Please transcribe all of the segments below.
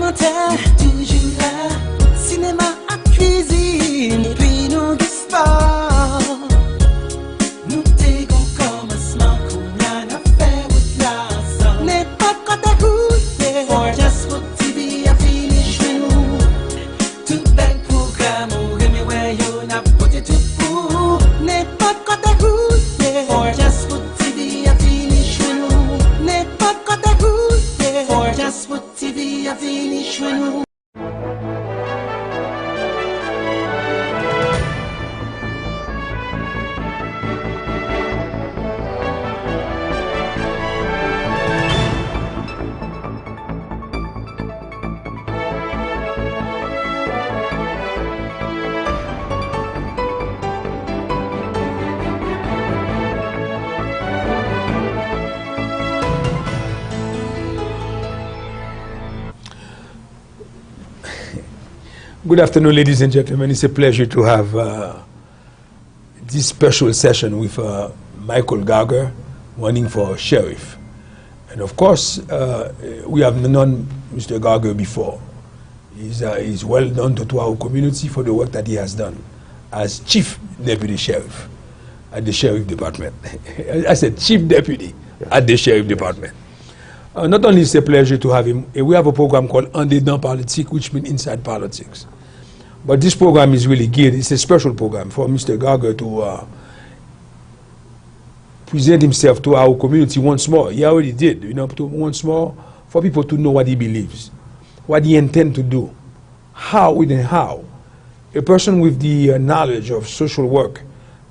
documentaire, toujours là. Cinéma à cuisine, et puis nous du sport. Nous t'égons commencement, qu'on y a à faire au glaçon. N'est pas quand t'as goûté, for just for TV, à fini chez nous. Tout bel programme, ou remis where you n'a pas tout pour. N'est pas quand t'as goûté, for just for TV, à fini chez nous. N'est pas quand t'as goûté, for just for TV, à fini chez nous. Good afternoon, ladies and gentlemen. It's a pleasure to have this special session with Michael Gauger, running for sheriff. And of course, we have known Mr. Gauger before. He's well known to our community for the work that he has done as Chief Deputy Sheriff at the Sheriff Department. I said Chief Deputy at the Sheriff Department. Not only is it a pleasure to have him, we have a program called ANDEDAN POLITIK, which means inside politics. But this program is really geared, it's a special program for Mr. Gauger to present himself to our community once more. He already did, you know, once more, for people to know what he believes, what he intends to do, how and how. A person with the knowledge of social work,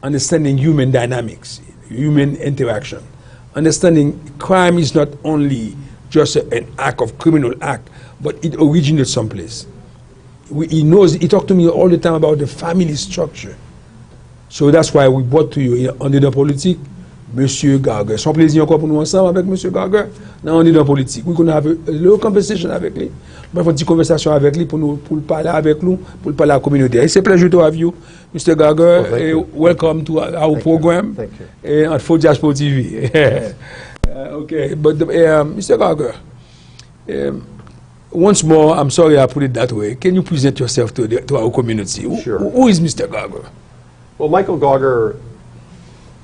understanding human dynamics, human interaction, understanding crime is not only just an act of criminal act, but it originated someplace. He knows, he talked to me all the time about the family structure. So that's why we brought to you ANDEDAN POLITIK, Monsieur Gauger. Son plaisir encore pour nous ensemble avec Monsieur Gauger dans ANDEDAN POLITIK. We're going to have a little conversation avec lui. On va faire une petite conversation avec lui pour parler avec nous, pour parler à la communauté. It's a pleasure to have you, Mr. Gauger. Welcome to our program on Full Jasper TV. Okay, but Mr. Gauger, once more, I'm sorry I put it that way. Can you present yourself to our community? Sure. Who is Mr. Gauger? Well, Michael Gauger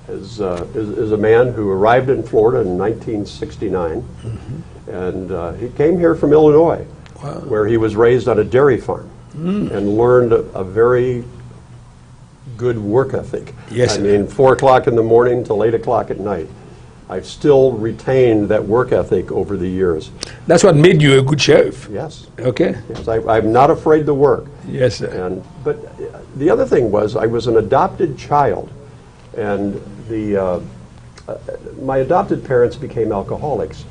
is a man who arrived in Florida in 1969, and he came here from Illinois, where he was raised on a dairy farm and learned a very good work ethic. Yes, I mean, 4 o'clock in the morning till 8 o'clock at night. I've still retained that work ethic over the years. That's what made you a good sheriff. Yes. Okay. Yes, I'm not afraid to work. Yes, sir. But the other thing was, I was an adopted child, and my adopted parents became alcoholics.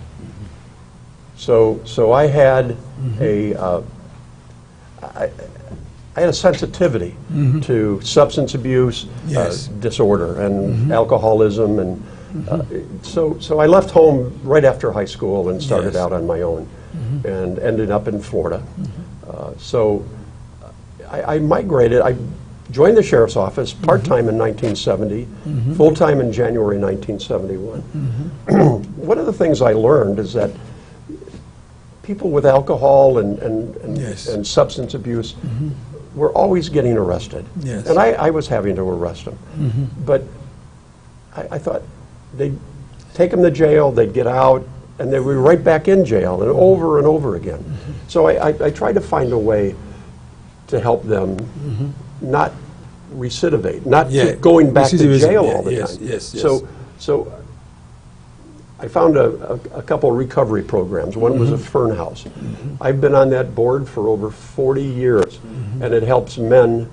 So I had I had a sensitivity to substance abuse, disorder, and alcoholism, and so I left home right after high school and started out on my own, and ended up in Florida. So I migrated. I joined the sheriff's office part-time in 1970, full-time in January 1971. One of the things I learned is that people with alcohol and substance abuse were always getting arrested. Yes. And I was having to arrest them. But I thought they'd take them to jail, they'd get out, and they were right back in jail, and over again. So I tried to find a way to help them not recidivate, not keep going back to jail all the time. Yes. So I found a couple of recovery programs. One was a Fern House. I've been on that board for over 40 years, and it helps men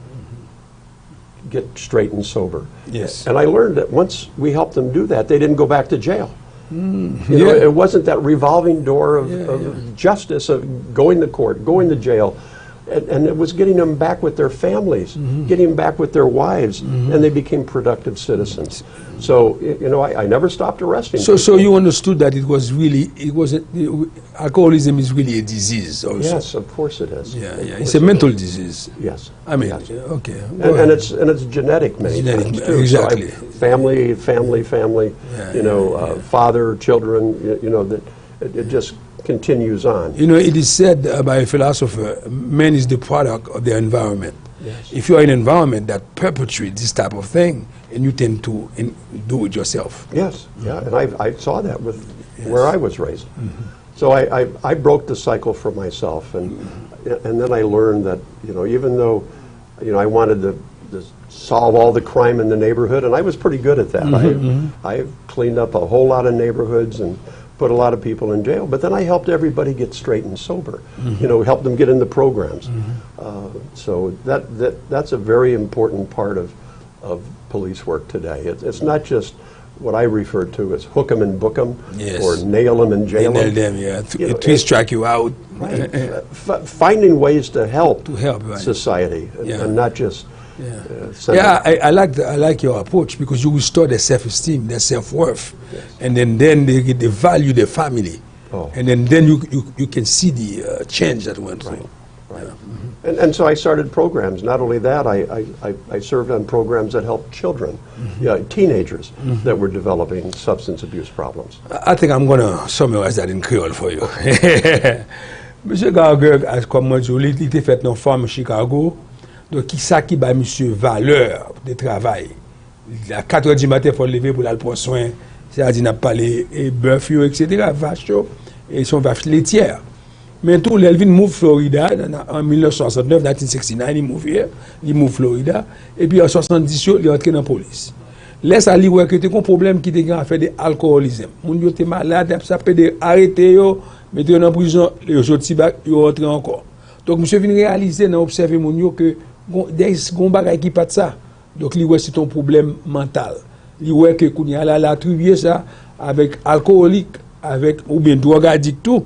get straight and sober. Yes. And I learned that once we helped them do that, they didn't go back to jail. You know, it wasn't that revolving door of justice, of going to court, going to jail. And it was getting them back with their families, getting them back with their wives, and they became productive citizens. So, you know, I never stopped arresting people. So you understood that it was really, alcoholism is really a disease also. Yes, of course it is. Yeah. It's a mental disease. Yes. I mean, yes. okay. And it's genetic many times too. Exactly. So family, Yeah, you know, father, children, you know, that it just continues on. You know, it is said by a philosopher, man is the product of their environment. Yes. If you are in an environment that perpetuates this type of thing, and you tend to do it yourself. Yes, yeah, and I saw that with where I was raised. So I broke the cycle for myself, and then I learned that, you know, even though, you know, I wanted to solve all the crime in the neighborhood, and I was pretty good at that. I cleaned up a whole lot of neighborhoods and put a lot of people in jail, but then I helped everybody get straight and sober, you know, helped them get into programs. So that's a very important part of police work today. It's not just what I refer to as hook 'em and book 'em, or nail them and jail them. Nail them, yeah. Twist track you out. Right. Finding ways to help right. society, and not just. I like your approach, because you restore their self-esteem, their self-worth, and then they get the value, their family, and then you can see the change that went through. Right. And so I started programs. Not only that, I served on programs that helped children, teenagers that were developing substance abuse problems. I think I'm going to summarize that in Creole for you. Monsieur Gauger, comme moi je l'ai été fait dans Farm Chicago, donc qui ça qui bat monsieur valeur de travail. À 4 heures du matin, il faut lever pour aller prendre soin. C'est-à-dire, n'a pas les bœufs, etc., vaches, et sont vaches laitières. Mais tout l'Elvin move Florida en 1969, 1969, il move here, il move Florida, et puis en 70, il est entré dans la police. Laisse aller voir que c'était un problème qui était à faire de l'alcoolisme. Moun yo était malade, ça peut arrêter yo, mettre en prison, les sorti bac, yo rentré encore. Donc monsieur vient réaliser, dans observer moun yo que des gon bagay qui pas de ça. Donc li ouais c'est un problème mental. Li ouais que kounya la attribuer ça avec alcoolique, avec ou bien drogue addict tout,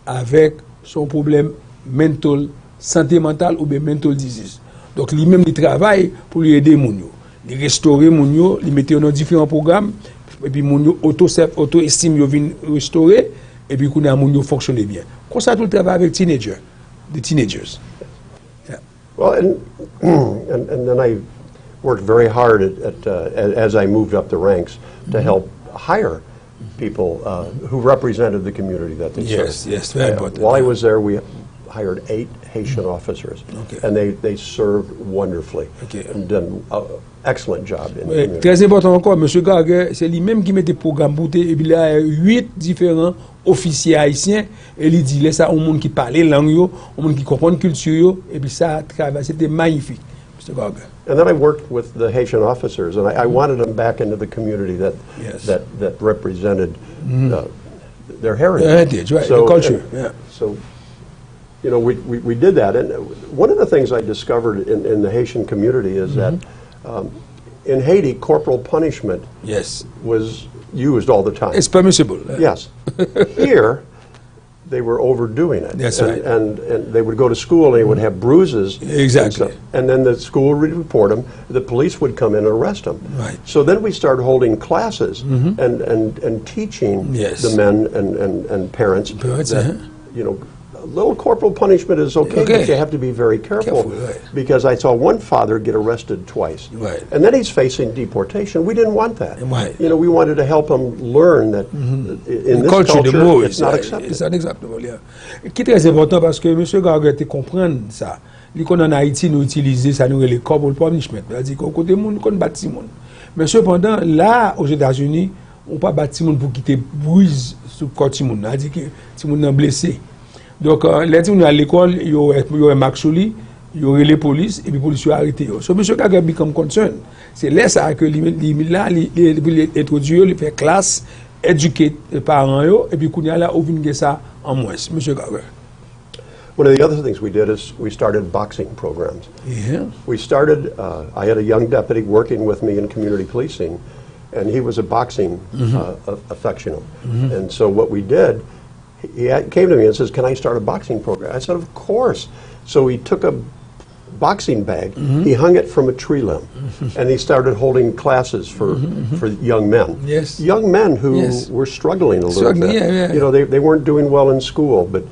avec son problème mental, santé mentale ou bien mental disease. Donc lui-même il travaille pour lui aider moun yo. Il restaurer moun yo, il mettait dans différents programmes, et puis moun yo auto-estime yo vinn restaurer, et puis kounya moun yo fonctionne bien. Comme ça tout le travail avec teenagers. Yeah. Well, and then I worked very hard as I moved up the ranks to help hire people who represented the community that they served. Yes, very important. While I was there, we hired 8 Haitian officers, and they served wonderfully and done an excellent job in the community. Très important encore, M. Gauger, c'est lui-même qui met des programmes boutés, et puis il y a 8 différents officiers haïtiens, et il dit, laisse ça au monde qui parle langue, au monde qui comprend la culture, et puis ça travaille, c'était magnifique, M. Gauger. And then I worked with the Haitian officers, and I wanted them back into the community that represented their heritage. Heritage, right, the culture. So, you know, we did that. And one of the things I discovered in the Haitian community is that in Haiti, corporal punishment was used all the time. It's permissible. Yes. Here, they were overdoing it. That's right. And they would go to school and they would have bruises. Exactly. And then the school would report them. The police would come in and arrest them. Right. So then we started holding classes and teaching the men and parents that, you know, a little corporal punishment is okay, but you have to be very careful. Because I saw one father get arrested twice. Right. And then he's facing deportation. We didn't want that. Right. You know, we wanted to help him learn that in this culture, it's not acceptable. It's not acceptable, yeah. Qui est très important parce que M. Gauger te comprendre ça. Li kon en Haïti nous utiliser ça nous les corporal punishment. C'est-à-dire qu'on côté monde qu'on bâti monde. Mais cependant là aux États-Unis, on pas bâti monde pour quitter bruise sur corps ti monde. C'est-à-dire que ti monde blessé. Donc, les gens à l'école, il y aurait un marque sur lui, il y aurait les polices, et puis les policiers arrêtés. So, M. Gauger become concerned. C'est là ça que il introduit, il fait classe, éduquer les parents, et puis il y a là, il ça en moins. M. Gauger. One of the other things we did is we started boxing programs. Yeah. We started, I had a young deputy working with me in community policing, and he was a boxing aficionado. And so what we did, he came to me and says, "Can I start a boxing program?" I said, "Of course." So he took a boxing bag, he hung it from a tree limb, and he started holding classes for young men. Yes. Young men who were struggling a little bit. You know, they weren't doing well in school, but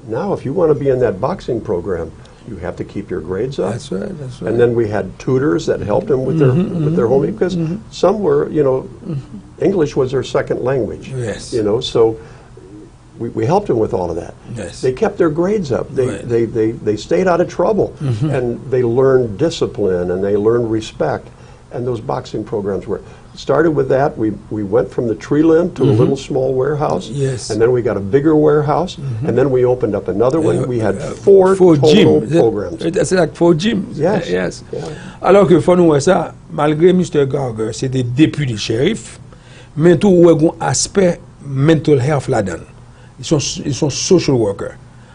now if you want to be in that boxing program, you have to keep your grades up. That's right. And then we had tutors that helped them with their homework, because some were, you know, English was their second language. Yes. You know, so we helped them with all of that. Yes. They kept their grades up. They stayed out of trouble, and they learned discipline and they learned respect. And those boxing programs started with that. We went from the tree limb to a little small warehouse. Yes. And then we got a bigger warehouse, and then we opened up another one. We had four total gyms. programs. That's like 4 gyms. Yes. Yes. Yeah. Alors que faut nous ça, malgré Mr. Gauger, c'était député shérif, mais tout un aspect mental health là-dedans. Ils sont social workers.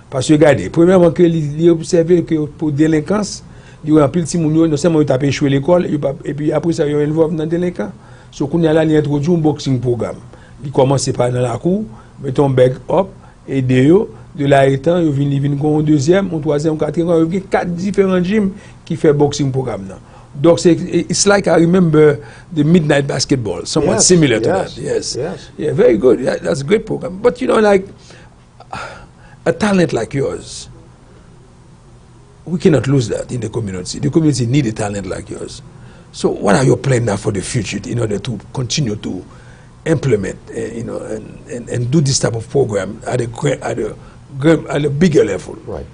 Parce que regardez, premièrement que ils observé que pour délinquance, il y a plus de petits moun non seulement ils tapé échoué l'école et puis après ça ils ont involvé dans délinquance. So qu'on y a là il introduit un boxing programme. Il commence par dans la cour, mettons bag up et de là étant ils viennent un deuxième, un troisième, un quatrième, il y a 4 différents gyms qui fait boxing programme là. Donc it's like I remember the midnight basketball, somewhat similar to that. Yes. Yeah, very good. That's a great program. But you know, like a talent like yours, we cannot lose that in the community. The community need a talent like yours. So what are your plans now for the future in order to continue to implement, and do this type of program at a bigger level? Right.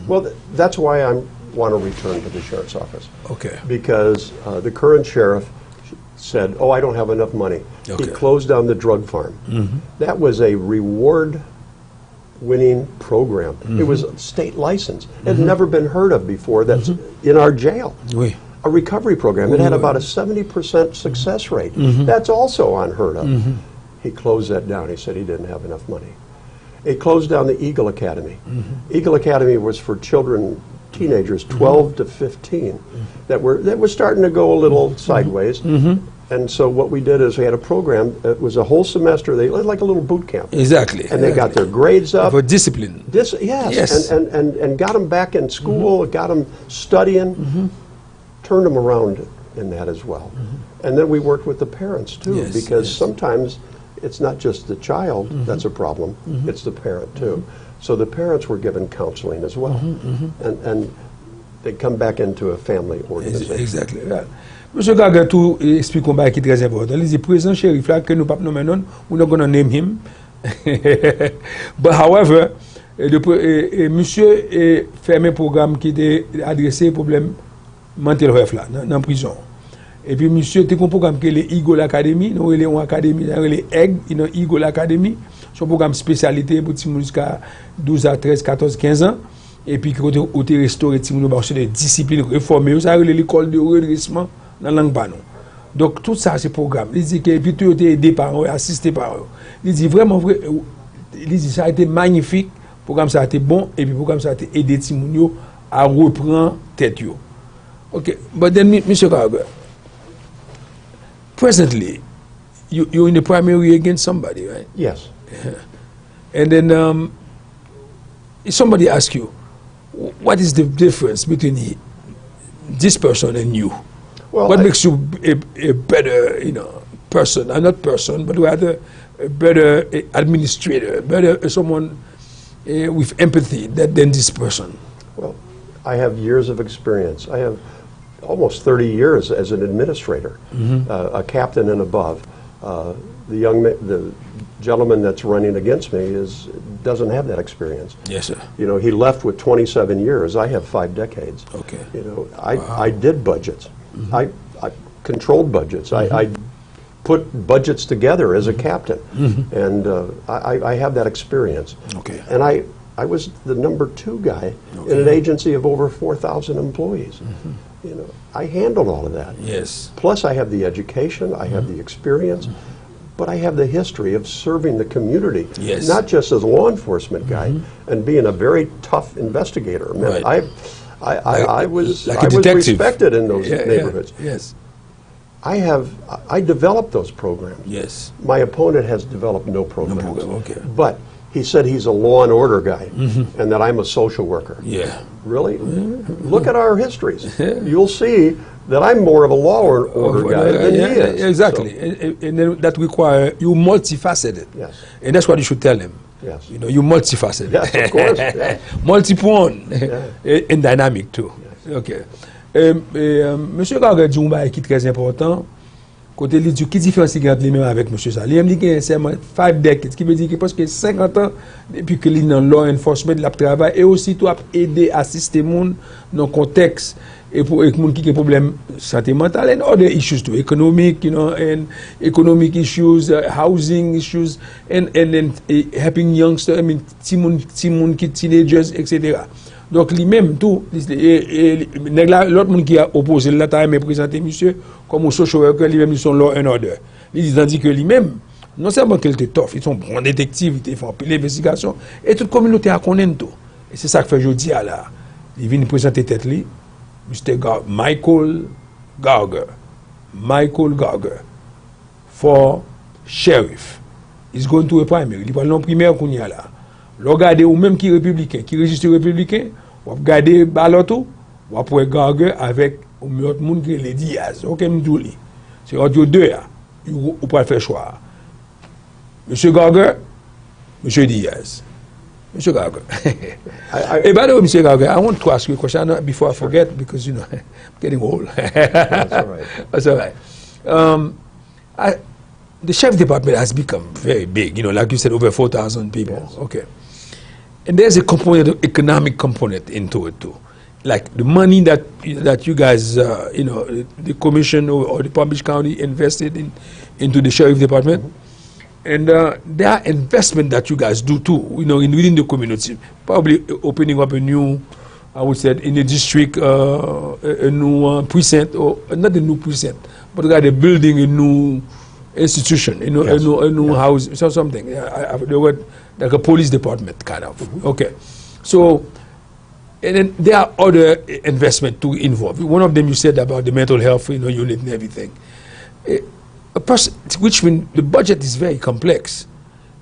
Well, that's why I want to return to the sheriff's office. Okay. Because the current sheriff said, "Oh, I don't have enough money." Okay. He closed down the drug farm. That was a reward-winning program. It was state license. It had never been heard of before. That's in our jail. Oui. A recovery program. It had about a 70% success rate. That's also unheard of. He closed that down. He said he didn't have enough money. He closed down the Eagle Academy. Eagle Academy was for children, teenagers 12 to 15 that were starting to go a little sideways. And so what we did is we had a program. It was a whole semester. They like a little boot camp. Exactly. And they got their grades up. For discipline. Yes. And got them back in school. Got them studying. Turned them around in that as well. And then we worked with the parents too, because sometimes it's not just the child that's a problem. It's the parent too. So the parents were given counseling as well, and they come back into a family organization. Exactly. Right. Monsieur Gauger, tout explique un bail qui est très important. Il dit président shérif là que nous pas nommer non, we're not gonna name him. But however, monsieur fait un programme qui était adressé au problème mental health là dans prison. Et puis monsieur était un programme que les Eagle Academy, nous les on académie, les Egg, une Eagle Academy, son programme spécialité pour petit jusqu'à 12 à 13, 14, 15 ans. Et puis côté côté restaurer petit monde marché de discipline réformer, ça l'école de redressement dans langue panou. Donc tout ça c'est programme. Il dit que puis tout été aidé par eux, assisté par eux. Il dit vraiment vrai, il dit ça a été magnifique, programme ça a été bon et puis programme ça a été aidé petit monde à reprendre tête yo. Okay, but then Mr. Gauger, presently, you're in the primary against somebody, right? Yes. And then if somebody asks you, what is the difference between this person and you? Well, what makes you a better, person? Not person, but rather a better administrator, better someone with empathy than this person? Well, I have years of experience. I have almost 30 years as an administrator, a captain and above. The gentleman that's running against me doesn't have that experience. Yes, sir. He left with 27 years. I have 5 decades. Okay. I did budgets. I controlled budgets. I put budgets together as a captain, and I have that experience. Okay. And I was the number 2 guy in an agency of over 4,000 employees. I handled all of that. Yes. Plus, I have the education, I have the experience, but I have the history of serving the community. Yes. Not just as a law enforcement guy and being a very tough investigator. Man, Right. I was like a detective. respected in those neighborhoods. Yes. I developed those programs. Yes. My opponent has developed no programs. program, okay. But he said he's a law and order guy and that I'm a social worker. Yeah. Really? Look at our histories. You'll see that I'm more of a law and order guy than he is. Exactly. So, and then that requires you multifaceted. Yes. And that's what you should tell him. Yes. You multifaceted. Yes, of course. Yeah. Multi-pronged and dynamic too. Yes. Okay. Monsieur Gauger dit un bail qui est très important. Côté lui dit qui différence il y a entre lui-même avec monsieur ça. Lui aime dit qu'il y a seulement 5 decades, qui veut dire que parce que 50 ans depuis que il dans law enforcement la travail et aussi tout a aider assister monde dans contexte et pour monde qui a problème santé mentale and other issues too, economic, you know, and economic issues, housing issues and then helping youngsters, I mean timon qui teenagers etc. Donc lui-même tout l'autre monde qui a opposé là t'a aimé présenter monsieur comme au social worker lui-même ils sont law and order. Il dit que lui-même non seulement qu'il était tough, ils sont bons détectives, ils font pile d'investigation et toute communauté a connaît tout. Et c'est ça que fait jeudi à là. Il vient présenter tête lui Michael Gauger for sheriff. He's going to a primary. Il va l'en primaire qu'on y a là. Le regarder ou même qui républicain, qui registre républicain, ou regarder baloto, ou après Gauger avec l'autre monde qui est les Diaz. Ok, m'douli. C'est entre deux là. Ou pas faire choix. Monsieur Gauger, Monsieur Diaz. Monsieur Gauger. By the way, Monsieur Gauger, I want to ask you a question before I forget because you know I'm getting old. That's all right. That's all right. The sheriff department has become very big. You know, like you said, over 4,000 people. Yes. Okay. And there's a component, economic component into it too. Like the money that you guys, you know, the commission or the Palm Beach County invested into the sheriff department. Mm-hmm. And there are investment that you guys do too, you know, within the community. Probably opening up a new, I would say, in the district, a new precinct, or not a new precinct, but they're building a new institution, you know, yes. a new house, so something. The word like a police department, kind of. Mm-hmm. Okay, so and then there are other investment to involve. One of them you said about the mental health, you know, unit and everything. A person, which means the budget is very complex,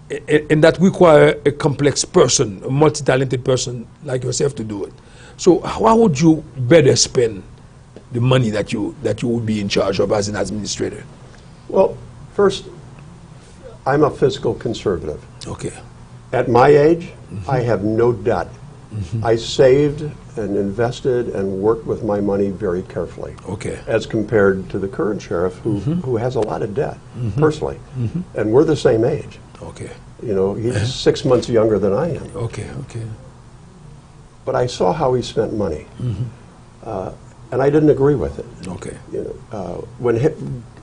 and that require a complex person, a multi-talented person like yourself to do it. So how would you better spend the money that you would be in charge of as an administrator? Well, first, I'm a fiscal conservative. Okay. At my age, I have no debt. I saved and invested and worked with my money very carefully. Okay. As compared to the current sheriff who has a lot of debt, personally. And we're the same age. Okay. You know, he's 6 months younger than I am. Okay, okay. But I saw how he spent money. And I didn't agree with it. Okay. You know, when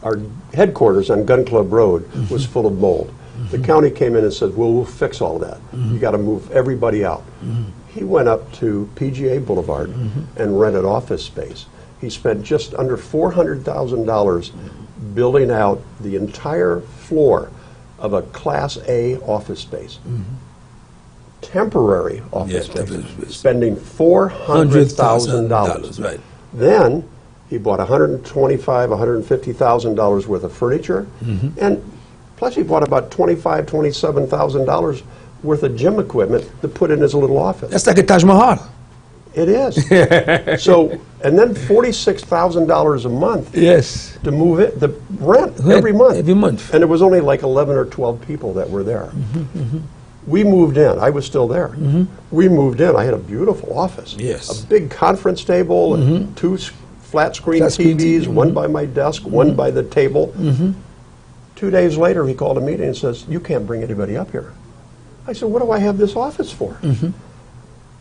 our headquarters on Gun Club Road was full of mold, the county came in and said, well, we'll fix all that. You got to move everybody out. He went up to PGA Boulevard and rented office space. He spent just under $400,000 building out the entire floor of a Class A office space. Temporary office space. Spending $400,000. Right. Then he bought $125,000, $150,000 worth of furniture, and plus he bought about $25,000, $27,000 worth of gym equipment to put in his little office. That's like a Taj Mahal. It is. So, and then $46,000 a month. Yes. To move it, the rent every month. Every month. And it was only like 11 or 12 people that were there. We moved in. I was still there. We moved in. I had a beautiful office. Yes. A big conference table and two flat screen TVs, one by my desk, one by the table. 2 days later, he called a meeting and says, you can't bring anybody up here. I said, what do I have this office for?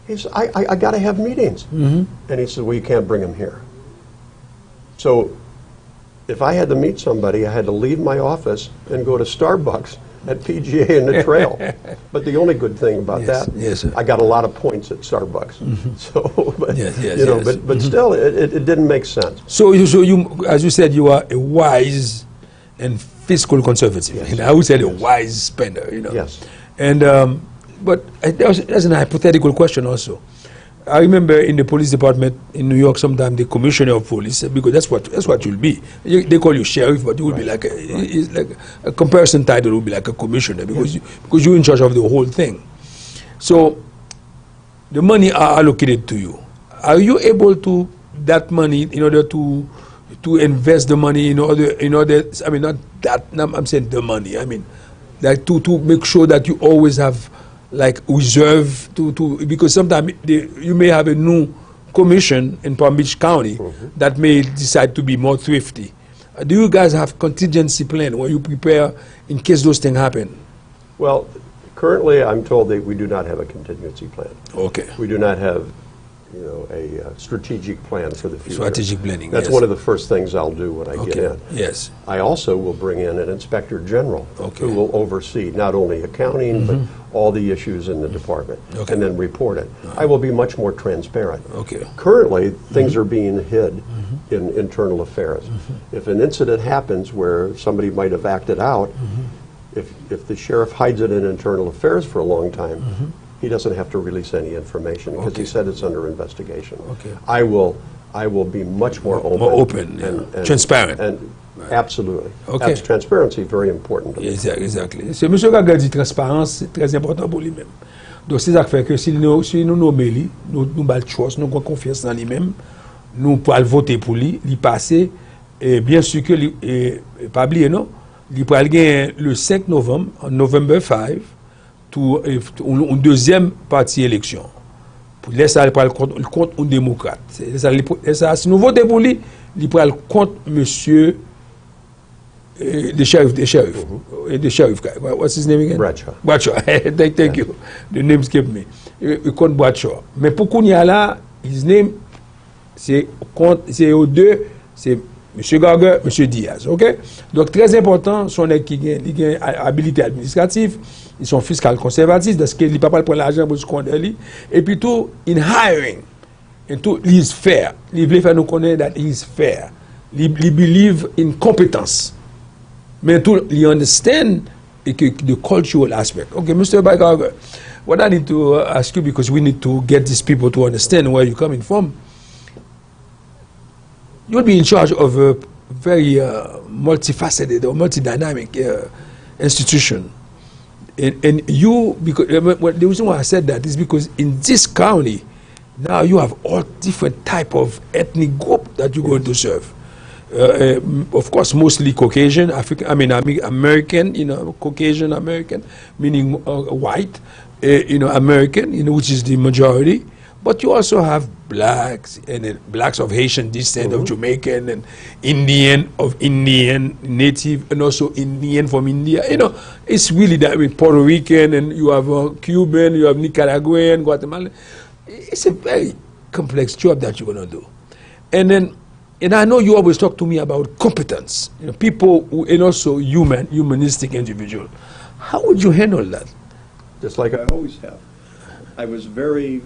He said, I got to have meetings. And he said, well, you can't bring them here. So if I had to meet somebody, I had to leave my office and go to Starbucks at PGA in the trail. But the only good thing about that, I got a lot of points at Starbucks. So, but, you know, but still, it didn't make sense. So you, as you said, you are a wise and fiscal conservative. Yes. I would say a wise spender, you know. Yes. And but there's a hypothetical question also. I remember in the police department in New York, sometimes the commissioner of police, because that's what you'll be. They call you sheriff, but you will be like it's like a comparison title will be like a commissioner because you're in charge of the whole thing. So the money are allocated to you. Are you able to that money in order to invest the money in order I mean not that I'm saying the money, I mean like to make sure that you always have like reserve to because sometimes you may have a new commission in Palm Beach County that may decide to be more thrifty Do you guys have contingency plan where you prepare in case those things happen? Well, currently I'm told that we do not have a contingency plan. Okay. We do not have, you know, a strategic plan for the future. Strategic planning. That's yes. one of the first things I'll do when I get in. Yes. I also will bring in an inspector general who will oversee not only accounting but all the issues in the department and then report it. I will be much more transparent. Okay. Currently, things are being hid in internal affairs. If an incident happens where somebody might have acted out, if the sheriff hides it in internal affairs for a long time, he doesn't have to release any information because he said it's under investigation. Okay. I will be much more open. More open, and transparent. And absolutely. Okay. That's transparency, very important. To me. Exactly. C'est M. Gaugher dit transparence, c'est très important pour lui-même. Donc c'est ça qui fait que si nous nommons lui, nous avons choix, nous avons confiance dans lui-même, nous pouvons voter pour lui, il passer, et bien sûr que, pas oublier non, il pourra gagner le 5 novembre, en November 5, une deuxième partie élection. Pour laisser aller le compte un démocrate. Si nous votons pour lui, il pourra le compte monsieur the sheriff. What's his name again? Bradshaw. Thank you. The name escaped me. Le compte Bradshaw. Mais pour qu'on y a là, his name, c'est aux deux, c'est M. Gaugher, M. Diaz, ok? Donc, très important, son qui a habilité administrative, ils sont fiscal conservatifs, parce qu'il ne peut pas prendre l'argent pour se compte. Et puis tout, in hiring, et tout, il is fair. Il veut faire nous connaître that he is fair. Il believe in competence. Mais tout, il understand the cultural aspect. Okay, Mr. Gaugher, what I need to ask you, because we need to get these people to understand where you're coming from. You'll be in charge of a very multifaceted or multi-dynamic institution. And you, because the reason why I said that is because in this county, now you have all different type of ethnic group that you're going to serve. Of course, mostly Caucasian, American, you know, Caucasian American, meaning white, you know, American, you know, which is the majority. But you also have blacks, and blacks of Haitian descent, of Jamaican, and Indian of Indian native, and also Indian from India. You know, it's really that with Puerto Rican, and you have Cuban, you have Nicaraguan, Guatemalan. It's a very complex job that you're going to do. And I know you always talk to me about competence, you know, people who, and also humanistic individual. How would you handle that? Just like I always have. I was very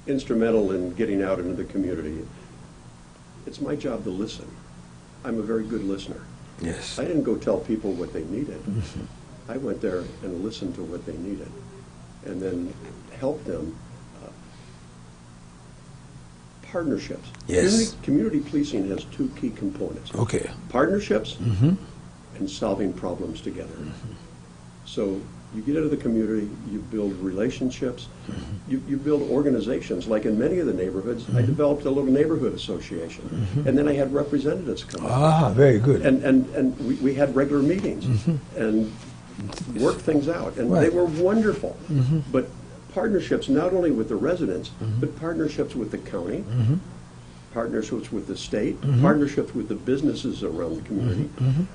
instrumental in getting out into the community. It's my job to listen. I'm a very good listener. Yes. I didn't go tell people what they needed. I went there and listened to what they needed and then helped them. Partnerships. Yes. Community policing has two key components. Okay. Partnerships and solving problems together. So you get into the community, you build relationships, you build organizations. Like in many of the neighborhoods, I developed a little neighborhood association. And then I had representatives come up. Ah, very good. And we had regular meetings and worked things out. And they were wonderful. But partnerships not only with the residents, but partnerships with the county, partnerships with the state, partnerships with the businesses around the community.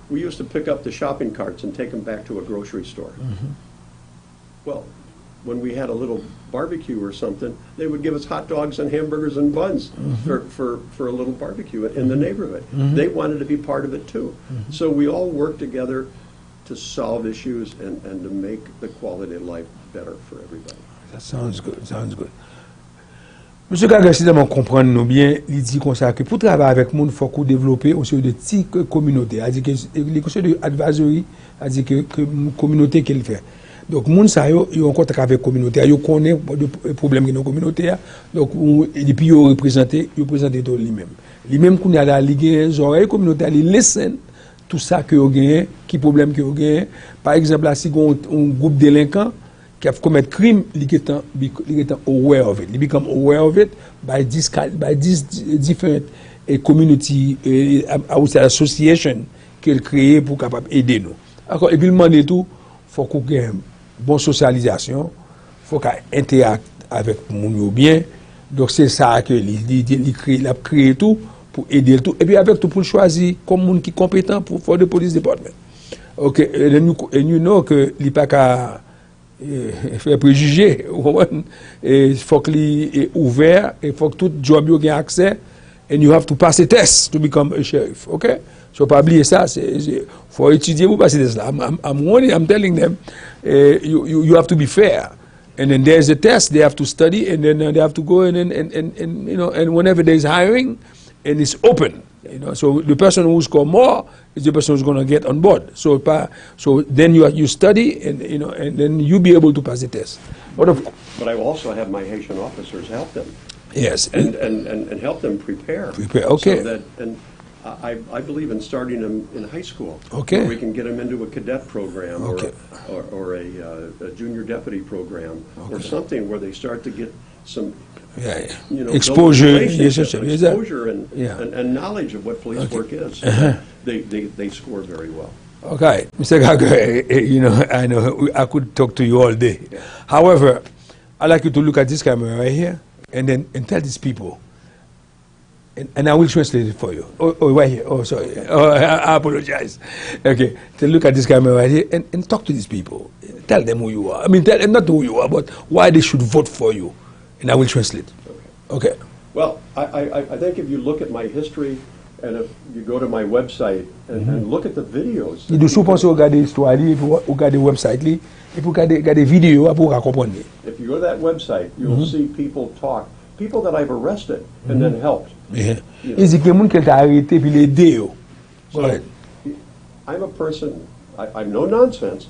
We used to pick up the shopping carts and take them back to a grocery store. Well, when we had a little barbecue or something, they would give us hot dogs and hamburgers and buns for a little barbecue in the neighborhood. They wanted to be part of it too. So we all worked together to solve issues and to make the quality of life better for everybody. That sounds good, sounds good. Monsieur Gaugher, si nous comprenons bien, il dit comme ça que pour travailler avec nous, il faut qu'on développe une série de petites communautés. C'est-à-dire que les conseils d'advisory, c'est-à-dire que communauté qu'il fait. Donc, moun sa yo en contact avec communauté, yo connaît les problèmes dans la communauté. Donc, et puis yo représente tout lui-même. Lui-même qu'on a la ligue, oreilles communauté, il listen tout ça que yo gagne, qui problème que yo gagne. Par exemple, là, si on un groupe délinquant qui a commis crime, il est aware of it. Il become aware of it by this different community association qu'il crée pour capable aider nous. Alors, et puis, il demande tout, faut qu'on ait une bonne socialisation, faut qu'on interagisse avec nous bien. Donc, c'est ça que il a créé tout pour aider tout. Et puis avec tout pour choisir comme monde qui est compétent pour faire le police department. OK, et you know que il pas qu'à faire préjugés. Il faut qu'il est ouvert, il faut que tout job ait accès, and you have to pass a test to become a sheriff. OK? So pas oublier ça, faut étudier pour passer test là. I'm telling them, you have to be fair. And then there's a test they have to study, and then they have to go in and you know, and whenever there's hiring and it's open, you know, so the person who score more is the person who's going to get on board. So then you study, and you know, and then you be able to pass the test. But I will also have my Haitian officers help them. Yes, and help them prepare. Okay. So that, and I believe in starting them in high school. Okay. Where we can get them into a cadet program, okay, or a junior deputy program, okay, or something where they start to get some, you know, exposure, exposure and knowledge of what police work is. So they score very well. Okay, Mr. Gauger, you know, I know I could talk to you all day. Yeah. However, I'd like you to look at this camera right here and tell these people. And I will translate it for you. Oh, right here. Oh, sorry. Oh, I apologize. Okay. So look at this camera right here and talk to these people. Tell them who you are. I mean, tell them not who you are, but why they should vote for you. And I will translate. Okay. Well, I think if you look at my history, and if you go to my website and look at the videos. Il doit supposer regarder l'histoire, regarder website, et puis regarder vidéo pour comprendre. If you go to that website, you will see people talk. People that I've arrested and then helped. Yeah. Il dit que les gens qui ont arrêté puis les aider. So, I'm a person, I'm no nonsense.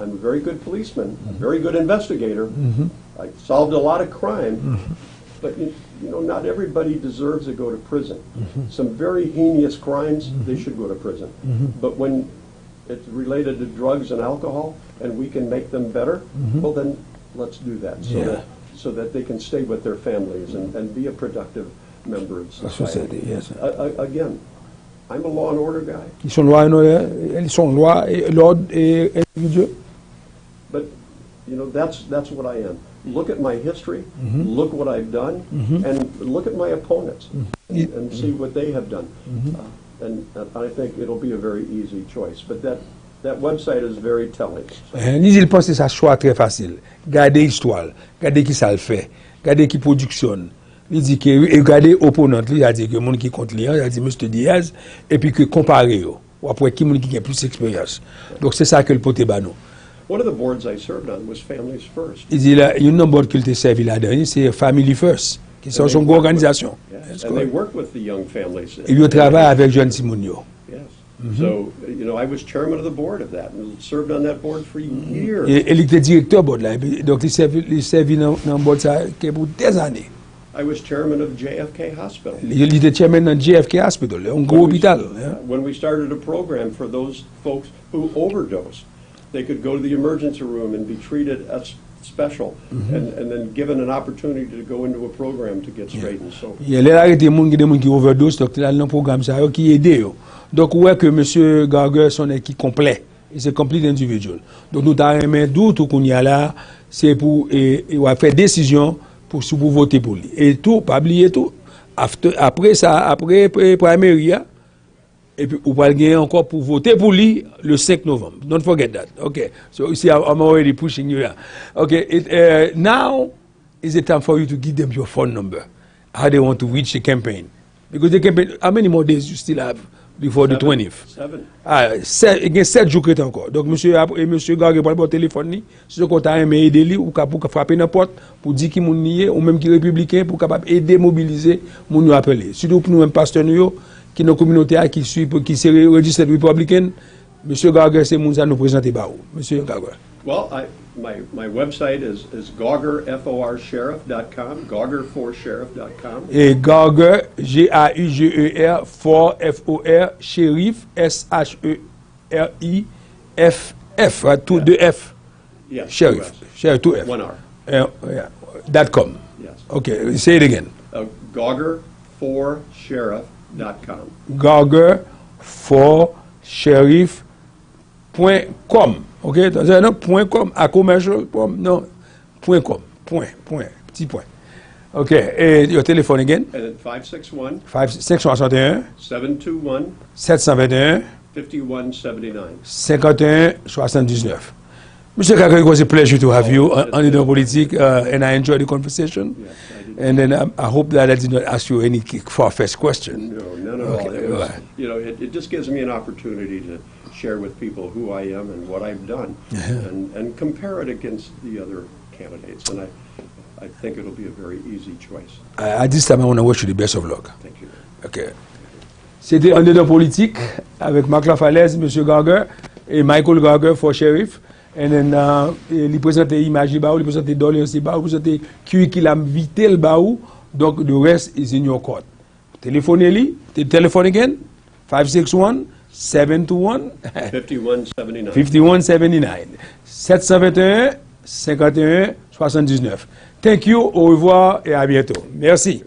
I'm a very good policeman, a very good investigator. I solved a lot of crime, but you know, not everybody deserves to go to prison. Some very heinous crimes, they should go to prison. But when it's related to drugs and alcohol, and we can make them better, well then let's do that. So that they can stay with their families and be a productive member of society. Yes. Again, I'm a law and order guy. Ils sont loi et l'ordre et individuel. But you know, that's what I am. Look at my history, look what I've done, and look at my opponents and see what they have done. And I think it'll be a very easy choice. But that website is very telling. Il pense que ça choix très facile. Gardez l'histoire, gardez qui ça le fait, gardez qui production. Il dit que regardez opponent, il a dit que monde qui compte lui, il a dit Monsieur Diaz, et puis que comparer ou après qui monde qui a plus d'expérience. Donc c'est ça que le pote ba nous. One of the boards I served on was Families First. Il dit là, il y a un board qu'il te servi là-dedans, c'est Family First, qui sont une organisation. And they work with the young families. Ils travaillent avec jeunes Simonio. Yes. So, you know, I was chairman of the board of that and served on that board for years. Et il était directeur board là, donc il servi dans board ça pour des années. I was chairman of JFK Hospital. Il était chairman dans JFK Hospital, un gros hôpital. When we started a program for those folks who overdosed, they could go to the emergency room and be treated as special, and then given an opportunity to go into a program to get straightened. So. Il a arrêté des gens qui overdose, donc il a un programme ça qui aide. Donc ouais que Monsieur Gauger son équipe complet, c'est complete individual. Donc nous avons doute qu'on y a là, c'est pour faire décision pour voter pour lui. Et tout, pas oublier tout. Après ça, après primary, et puis on va gagner encore pour voter pour lui le 5 novembre. Don't forget that. Okay. So you see, I'm already pushing you here. Okay. Now is the time for you to give them your phone number. How they want to reach the campaign. Because the campaign, how many more days you still have before the 20th? 7. Il y a 7 jours encore. Donc, monsieur Gauger prend le téléphone, si vous avez aider lui, ou pour frapper n'importe, pour dire qu'il est ou même qu'il est républicain, pour capable aider, mobiliser, nous appeler. Surtout pour nous-mêmes pasteurs, qui nos communautés qui suivent, qui sont registered Republican, monsieur Gauger, c'est nous nous présenter par où. Monsieur Gauger. Well, my website is gauger4sheriff.com, gauger4sheriff.com. Et Gauger, Gauger, for FOR, sheriff, SHERIFF, tout de F. Yes. Sheriff, sheriff, two F. 1 R. .com. Yes. Okay, say it again. Gauger4sheriff.com. Gauger4sheriff.com. Ok, non, .com, à commercial, non, .com, point, petit point. OK. Et your téléphone again? And then 561 561 721 721 5179. 5179. Mr. Gauger, it was a pleasure to have you on ANDEDAN POLITIK, and I enjoyed the conversation. Yes, I did. And then I hope that I did not ask you any far-fetched question. No, none at all. It was, you know, it just gives me an opportunity to share with people who I am and what I've done, and compare it against the other candidates. And I think it'll be a very easy choice. At this time, I want to wish you the best of luck. Thank you. OK. C'était ANDEDAN POLITIK avec MARC LAFALAISE, M. Gauger, et Michael Gauger for sheriff. And then, il présente image, il présente doléance, il présente curriculum vitae, donc the rest is in your court. Téléphonez-lui, téléphone again, 561 721 5179. 5179. 721 51 79. Thank you, au revoir et à bientôt. Merci.